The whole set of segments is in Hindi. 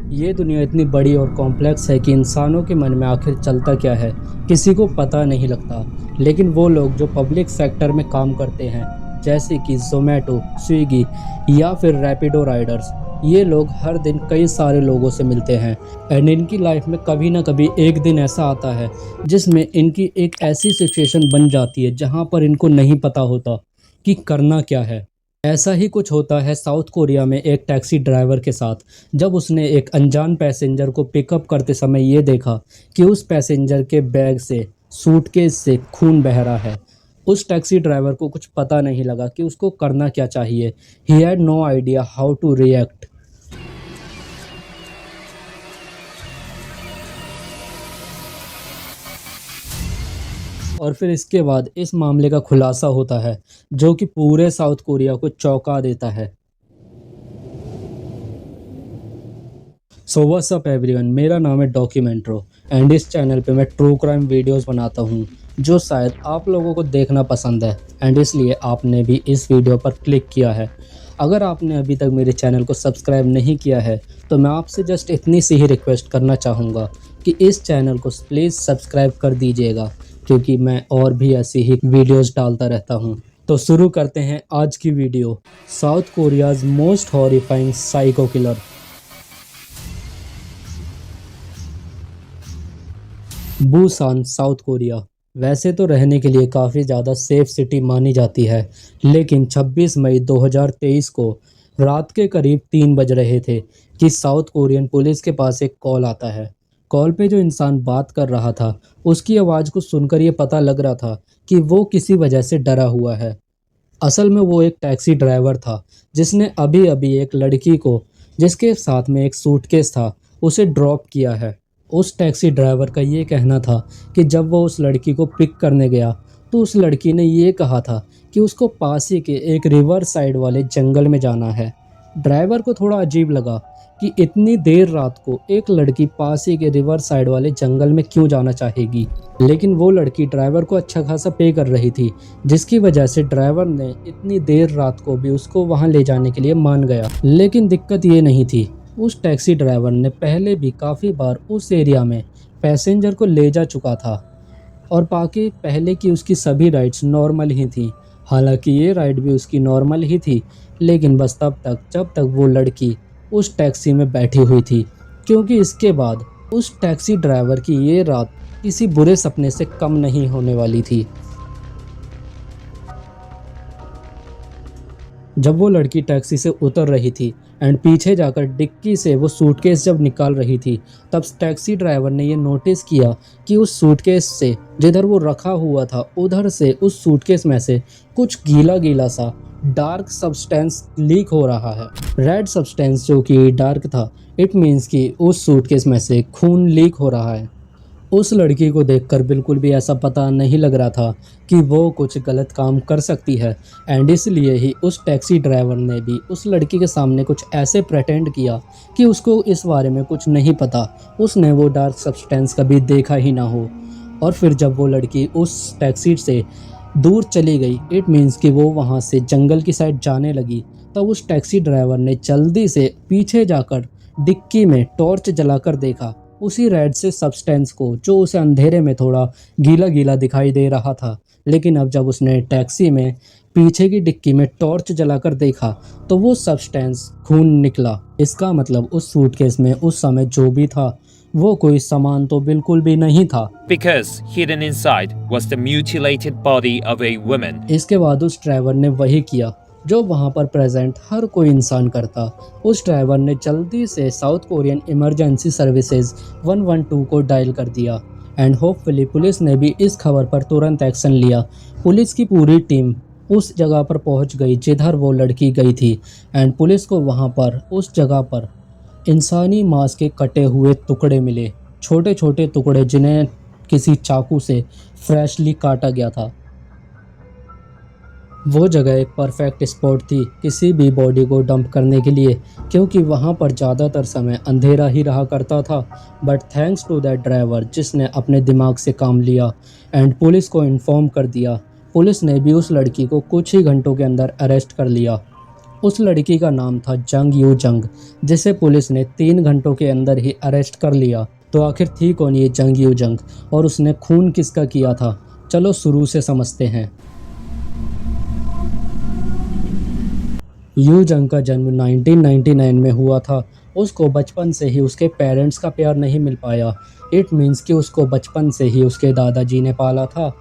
ये दुनिया इतनी बड़ी और कॉम्प्लेक्स है कि इंसानों के मन में आखिर चलता क्या है, किसी को पता नहीं लगता। लेकिन वो लोग जो पब्लिक सेक्टर में काम करते हैं, जैसे कि ज़ोमैटो, स्विगी या फिर रैपिडो राइडर्स, ये लोग हर दिन कई सारे लोगों से मिलते हैं। एंड इनकी लाइफ में कभी ना कभी एक दिन ऐसा आता है जिसमें इनकी एक ऐसी सिचुएशन बन जाती है जहाँ पर इनको नहीं पता होता कि करना क्या है। ऐसा ही कुछ होता है साउथ कोरिया में एक टैक्सी ड्राइवर के साथ, जब उसने एक अनजान पैसेंजर को पिकअप करते समय ये देखा कि उस पैसेंजर के बैग से, सूटकेस से खून बह रहा है। उस टैक्सी ड्राइवर को कुछ पता नहीं लगा कि उसको करना क्या चाहिए। He had no idea how to react. और फिर इसके बाद इस मामले का खुलासा होता है जो कि पूरे साउथ कोरिया को चौंका देता है। सो व्हाट्स अप एवरीवन, मेरा नाम है डॉक्यूमेंट्रो एंड इस चैनल पे मैं ट्रू क्राइम वीडियोस बनाता हूँ जो शायद आप लोगों को देखना पसंद है एंड इसलिए आपने भी इस वीडियो पर क्लिक किया है। अगर आपने अभी तक मेरे चैनल को सब्सक्राइब नहीं किया है तो मैं आपसे जस्ट इतनी सी ही रिक्वेस्ट करना चाहूँगा कि इस चैनल को प्लीज़ सब्सक्राइब कर दीजिएगा, क्योंकि मैं और भी ऐसी ही वीडियोस डालता रहता हूँ। तो शुरू करते हैं आज की video. South Korea's most horrifying psycho killer. Busan, South Korea वैसे तो रहने के लिए काफ़ी ज़्यादा सेफ सिटी मानी जाती है, लेकिन 26 मई 2023 को रात के करीब 3 बज रहे थे कि साउथ कोरियन पुलिस के पास एक कॉल आता है। कॉल पे जो इंसान बात कर रहा था उसकी आवाज़ को सुनकर ये पता लग रहा था कि वो किसी वजह से डरा हुआ है। असल में वो एक टैक्सी ड्राइवर था जिसने अभी अभी एक लड़की को, जिसके साथ में एक सूटकेस था, उसे ड्रॉप किया है। उस टैक्सी ड्राइवर का ये कहना था कि जब वो उस लड़की को पिक करने गया तो उस लड़की ने ये कहा था कि उसको पास ही के एक रिवर साइड वाले जंगल में जाना है। ड्राइवर को थोड़ा अजीब लगा कि इतनी देर रात को एक लड़की पास ही के रिवर साइड वाले जंगल में क्यों जाना चाहेगी, लेकिन वो लड़की ड्राइवर को अच्छा खासा पे कर रही थी, जिसकी वजह से ड्राइवर ने इतनी देर रात को भी उसको वहां ले जाने के लिए मान गया। लेकिन दिक्कत ये नहीं थी, उस टैक्सी ड्राइवर ने पहले भी काफ़ी बार उस एरिया में पैसेंजर को ले जा चुका था और बाकी पहले की उसकी सभी राइड्स नॉर्मल ही थी। हालांकि ये राइड भी उसकी नॉर्मल ही थी, लेकिन बस तब तक जब तक वो लड़की उस टैक्सी में बैठी हुई थी, क्योंकि इसके बाद उस टैक्सी ड्राइवर की ये रात किसी बुरे सपने से कम नहीं होने वाली थी। जब वो लड़की टैक्सी से उतर रही थी एंड पीछे जाकर डिक्की से वो सूटकेस जब निकाल रही थी, तब टैक्सी ड्राइवर ने ये नोटिस किया कि उस सूटकेस से, जिधर वो रखा हुआ था, उधर से उस सूटकेस में से कुछ गीला गीला सा डार्क सब्सटेंस लीक हो रहा है। रेड सब्सटेंस जो कि डार्क था, इट मीन्स कि उस सूटकेस में से खून लीक हो रहा है। उस लड़की को देखकर बिल्कुल भी ऐसा पता नहीं लग रहा था कि वो कुछ गलत काम कर सकती है एंड इसलिए ही उस टैक्सी ड्राइवर ने भी उस लड़की के सामने कुछ ऐसे प्रेटेंड किया कि उसको इस बारे में कुछ नहीं पता, उसने वो डार्क सब्सटेंस कभी देखा ही ना हो। और फिर जब वो लड़की उस टैक्सी से दूर चली गई, इट मीन्स कि वो वहाँ से जंगल की साइड जाने लगी, तब उस टैक्सी ड्राइवर ने जल्दी से पीछे जाकर डिक्की में टॉर्च जलाकर देखा उसी रेड से सब्सटेंस को, जो उसे अंधेरे में थोड़ा गीला गीला दिखाई दे रहा था। लेकिन अब जब उसने टैक्सी में पीछे की डिक्की में टॉर्च जलाकर देखा तो वो सब्सटेंस खून निकला। इसका मतलब उस सूटकेस में उस समय जो भी था वो कोई सामान तो बिल्कुल भी नहीं था, because hidden inside was the mutilated body of a woman. इसके बाद उस ड्राइवर ने वही किया जो वहां पर प्रेजेंट हर कोई इंसान करता। उस ड्राइवर ने जल्दी से साउथ कोरियन इमरजेंसी सर्विसेज 112 को डायल कर दिया एंड होपफुली पुलिस ने भी इस खबर पर तुरंत एक्शन लिया। पुलिस की पूरी टीम उस जगह पर पहुंच गई जिधर वो लड़की गई थी एंड पुलिस को वहां पर उस जगह पर इंसानी मांस के कटे हुए टुकड़े मिले, छोटे छोटे टुकड़े जिन्हें किसी चाकू से फ्रेशली काटा गया था। वो जगह एक परफेक्ट स्पॉट थी किसी भी बॉडी को डंप करने के लिए, क्योंकि वहाँ पर ज़्यादातर समय अंधेरा ही रहा करता था। But thanks to that driver जिसने अपने दिमाग से काम लिया एंड पुलिस को इन्फॉर्म कर दिया। पुलिस ने भी उस लड़की को कुछ ही घंटों के अंदर अरेस्ट कर लिया उस लड़की का नाम था जंग यू जंग, जिसे पुलिस ने 3 घंटों के अंदर ही अरेस्ट कर लिया। तो आखिर थी कौन ये जंग यू जंग और उसने खून किसका किया था? चलो शुरू से समझते हैं। यू जंग का जन्म 1999 में हुआ था। उसको बचपन से ही उसके पेरेंट्स का प्यार नहीं मिल पाया। इट मीन्स कि उसको बचपन से ही उसके दादाजी ने पाला था।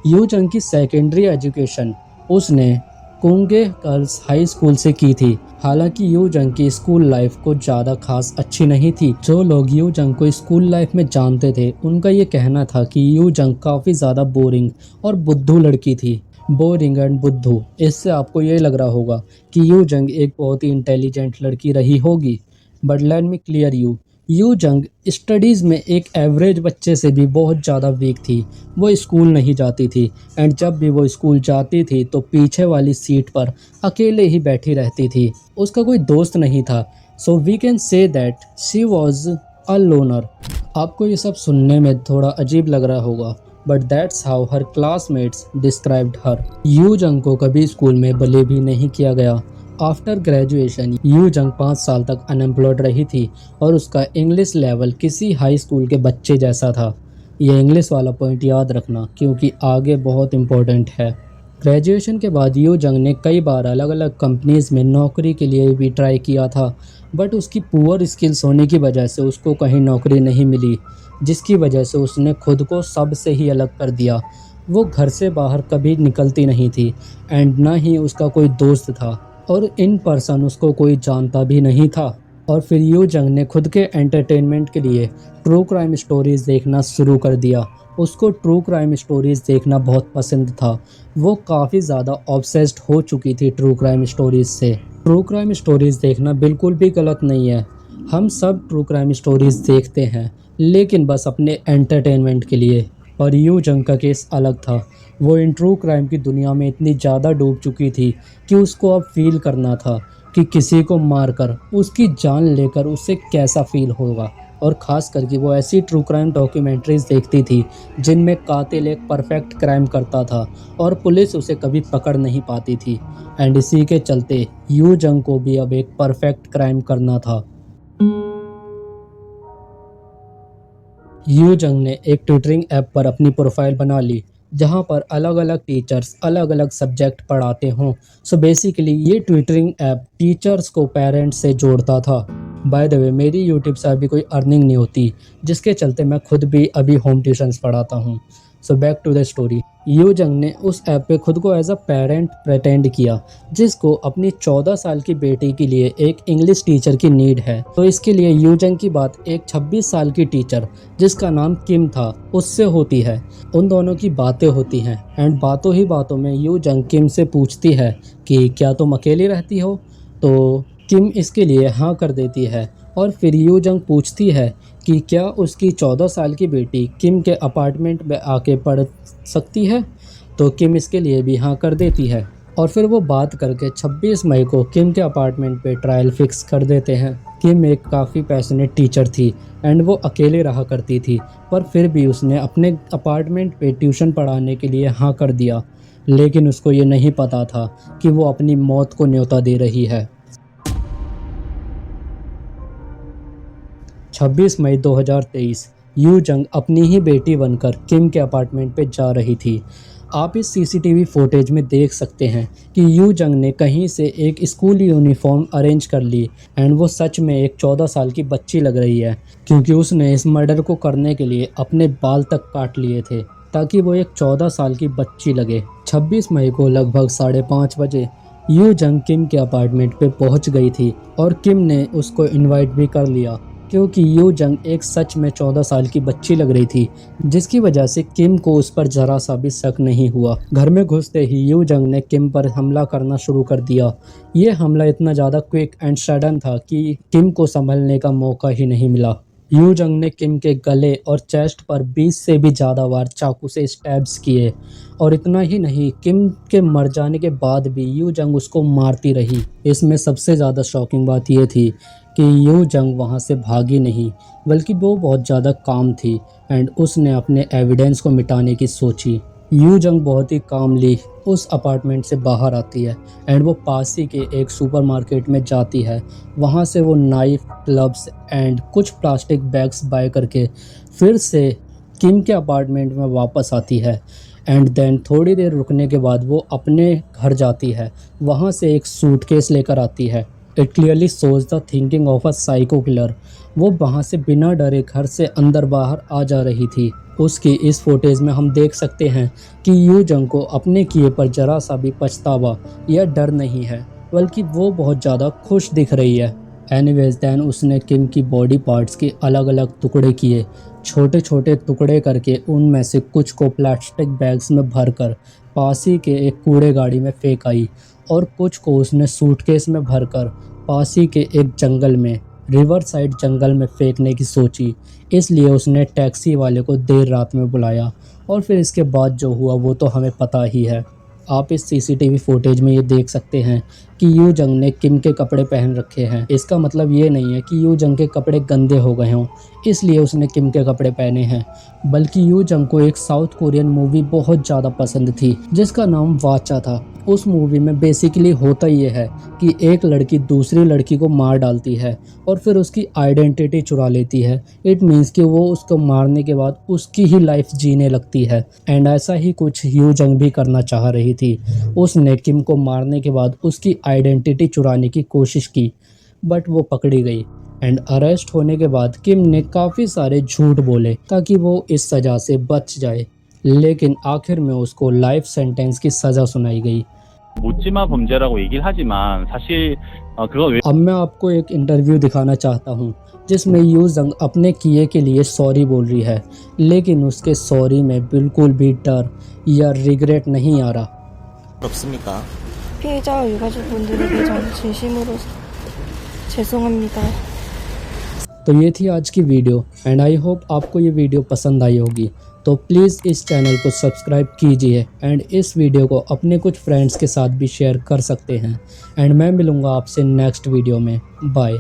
यू जंग की सेकेंडरी एजुकेशन उसने कुंगे गर्ल्स हाई स्कूल से की थी। हालांकि यू जंग की स्कूल लाइफ कुछ ज़्यादा खास अच्छी नहीं थी। जो लोग यू जंग को स्कूल लाइफ में जानते थे उनका ये कहना था कि यू जंग काफ़ी ज़्यादा बोरिंग और बुद्धू लड़की थी। बोरिंग एंड बुद्धू, इससे आपको ये लग रहा होगा कि यू जंग एक बहुत ही इंटेलिजेंट लड़की रही होगी। But let me clear you जंग स्टडीज़ में एक एवरेज बच्चे से भी बहुत ज़्यादा वीक थी। वो स्कूल नहीं जाती थी एंड जब भी वो स्कूल जाती थी तो पीछे वाली सीट पर अकेले ही बैठी रहती थी। उसका कोई दोस्त नहीं था। So we can say that she was a loner. आपको ये सब सुनने में थोड़ा अजीब लग रहा होगा but that's how her classmates described her. You जंग को कभी स्कूल में बिलीव भी नहीं किया गया। आफ्टर ग्रेजुएशन यू जंग 5 साल तक अनएम्प्लॉयड रही थी और उसका इंग्लिश लेवल किसी हाई स्कूल के बच्चे जैसा था। ये इंग्लिश वाला पॉइंट याद रखना क्योंकि आगे बहुत इम्पोर्टेंट है। ग्रेजुएशन के बाद यू जंग ने कई बार अलग अलग कंपनीज़ में नौकरी के लिए भी ट्राई किया था बट उसकी पुअर स्किल्स होने की वजह से उसको कहीं नौकरी नहीं मिली, जिसकी वजह से उसने खुद को सबसे ही अलग कर दिया। वो घर से बाहर कभी निकलती नहीं थी एंड ना ही उसका कोई दोस्त था और इन पर्सन उसको कोई जानता भी नहीं था। और फिर यू जंग ने खुद के एंटरटेनमेंट के लिए ट्रू क्राइम स्टोरीज़ देखना शुरू कर दिया। उसको ट्रू क्राइम स्टोरीज़ देखना बहुत पसंद था। वो काफ़ी ज़्यादा ऑब्सेस्ड हो चुकी थी ट्रू क्राइम स्टोरीज़ से। ट्रू क्राइम स्टोरीज़ देखना बिल्कुल भी गलत नहीं है। हम सब ट्रू क्राइम स्टोरीज़ देखते हैं लेकिन बस अपने एंटरटेनमेंट के लिए। और यू जंग का केस अलग था। वो इन ट्रू क्राइम की दुनिया में इतनी ज़्यादा डूब चुकी थी कि उसको अब फील करना था कि किसी को मारकर उसकी जान लेकर उसे कैसा फील होगा। और ख़ास करके वो ऐसी ट्रू क्राइम डॉक्यूमेंट्रीज़ देखती थी जिनमें कातिल एक परफेक्ट क्राइम करता था और पुलिस उसे कभी पकड़ नहीं पाती थी। एंड इसी के चलते यू जंग को भी अब एक परफेक्ट क्राइम करना था। यू जंग ने एक ट्यूटरिंग ऐप पर अपनी प्रोफाइल बना ली जहां पर अलग अलग टीचर्स अलग अलग सब्जेक्ट पढ़ाते हों। सो बेसिकली ये ट्यूटरिंग ऐप टीचर्स को पेरेंट्स से जोड़ता था। बाय द वे मेरी यूट्यूब से अभी कोई अर्निंग नहीं होती, जिसके चलते मैं खुद भी अभी होम ट्यूशन्स पढ़ाता हूँ। So back to the story. Yu Jung ने उस ऐप पे खुद को एज अ पेरेंट प्रेटेंड किया जिसको अपनी 14 साल की बेटी के लिए एक इंग्लिश टीचर की नीड है। तो इसके लिए यू जंग की बात एक 26 साल की टीचर जिसका नाम किम था उससे होती है। उन दोनों की बातें होती हैं एंड बातों ही बातों में यू जंग किम से पूछती है कि क्या तुम अकेली रहती हो? तो किम इसके लिए हाँ कर देती है। और फिर यू जंग पूछती है कि क्या उसकी 14 साल की बेटी किम के अपार्टमेंट में आके पढ़ सकती है? तो किम इसके लिए भी हाँ कर देती है। और फिर वो बात करके 26 मई को किम के अपार्टमेंट पे ट्रायल फिक्स कर देते हैं। किम एक काफ़ी पैशनेट टीचर थी एंड वो अकेले रहा करती थी, पर फिर भी उसने अपने अपार्टमेंट पे ट्यूशन पढ़ाने के लिए हाँ कर दिया। लेकिन उसको ये नहीं पता था कि वो अपनी मौत को न्योता दे रही है। 26 मई 2023 यू जंग अपनी ही बेटी बनकर किम के अपार्टमेंट पे जा रही थी। आप इस सीसीटीवी फुटेज में देख सकते हैं कि यू जंग ने कहीं से एक स्कूल यूनिफॉर्म अरेंज कर ली एंड वो सच में एक 14 साल की बच्ची लग रही है क्योंकि उसने इस मर्डर को करने के लिए अपने बाल तक काट लिए थे ताकि वो एक 14 साल की बच्ची लगे। 26 मई को लगभग 5:30 बजे यू जंग किम के अपार्टमेंट पे पहुंच गई थी और किम ने उसको इनवाइट भी कर लिया क्योंकि यू जंग एक सच में 14 साल की बच्ची लग रही थी, जिसकी वजह से किम को उस पर जरा सा भी शक नहीं हुआ। घर में घुसते ही यू जंग ने किम पर हमला करना शुरू कर दिया। ये हमला इतना ज़्यादा क्विक एंड सडन था कि किम को संभलने का मौका ही नहीं मिला। यू जंग ने किम के गले और चेस्ट पर 20 से भी ज़्यादा बार चाकू से स्टैब्स किए और इतना ही नहीं, किम के मर जाने के बाद भी यू जंग उसको मारती रही। इसमें सबसे ज़्यादा शॉकिंग बात यह थी कि यू जंग वहाँ से भागी नहीं बल्कि वो बहुत ज़्यादा काम थी एंड उसने अपने एविडेंस को मिटाने की सोची। यू जंग बहुत ही कामली उस अपार्टमेंट से बाहर आती है एंड वो पास ही के एक सुपरमार्केट में जाती है। वहाँ से वो नाइफ, ग्लव्स एंड कुछ प्लास्टिक बैग्स बाय करके फिर से किम के अपार्टमेंट में वापस आती है। एंड देन थोड़ी देर रुकने के बाद वो अपने घर जाती है। वहाँ से एक सूटकेस लेकर आती है। It clearly shows the thinking of a psycho killer. वो वहाँ से बिना डरे घर से अंदर बाहर आ जा रही थी। उसकी इस फुटेज में हम देख सकते हैं कि यू जंग को अपने किए पर जरा सा भी पछतावा या डर नहीं है, बल्कि वो बहुत ज़्यादा खुश दिख रही है। एनीवेज देन उसने किम की बॉडी पार्ट्स के अलग अलग टुकड़े किए, छोटे छोटे टुकड़े करके उनमें से कुछ को प्लास्टिक बैग्स में भरकर पास ही के एक कूड़े गाड़ी में फेंक आई और कुछ को उसने सूटकेस में भरकर पास ही के एक जंगल में, रिवर साइड जंगल में फेंकने की सोची। इसलिए उसने टैक्सी वाले को देर रात में बुलाया और फिर इसके बाद जो हुआ वो तो हमें पता ही है। आप इस सीसीटीवी फुटेज में ये देख सकते हैं कि यू जंग ने किम के कपड़े पहन रखे हैं। इसका मतलब ये नहीं है कि यू जंग के कपड़े गंदे हो गए हों इसलिए उसने किम के कपड़े पहने हैं, बल्कि यू जंग को एक साउथ कोरियन मूवी बहुत ज़्यादा पसंद थी जिसका नाम वाचा था। उस मूवी में बेसिकली होता ये है कि एक लड़की दूसरी लड़की को मार डालती है और फिर उसकी आइडेंटिटी चुरा लेती है। इट मीन्स कि वो उसको मारने के बाद उसकी ही लाइफ जीने लगती है। एंड ऐसा ही कुछ यू जंग भी करना चाह रही थी। उसने किम को मारने के बाद उसकी आइडेंटिटी चुराने की कोशिश की बट वो पकड़ी गई। एंड अरेस्ट होने के बाद किम ने काफ़ी सारे झूठ बोले ताकि वो इस सज़ा से बच जाए, लेकिन आखिर में उसको लाइफ सेंटेंस की सज़ा सुनाई गई। 묻지마 범죄라고 얘기를 하지만 사실 그건 왜 अब मैं आपको एक इंटरव्यू दिखाना चाहता हूँ जिसमें यू जंग अपने किए के लिए सॉरी बोल रही है, लेकिन उसके सॉरी में बिल्कुल भी डर या रिग्रेट नहीं आ रहा। 없습니까? 피해자와 유가족분들에게 전 진심으로 죄송합니다. तो ये थी आज की वीडियो एंड आई होप आपको ये वीडियो पसंद आई होगी। तो प्लीज़ इस चैनल को सब्सक्राइब कीजिए एंड इस वीडियो को अपने कुछ फ्रेंड्स के साथ भी शेयर कर सकते हैं। एंड मैं मिलूँगा आपसे नेक्स्ट वीडियो में। बाय।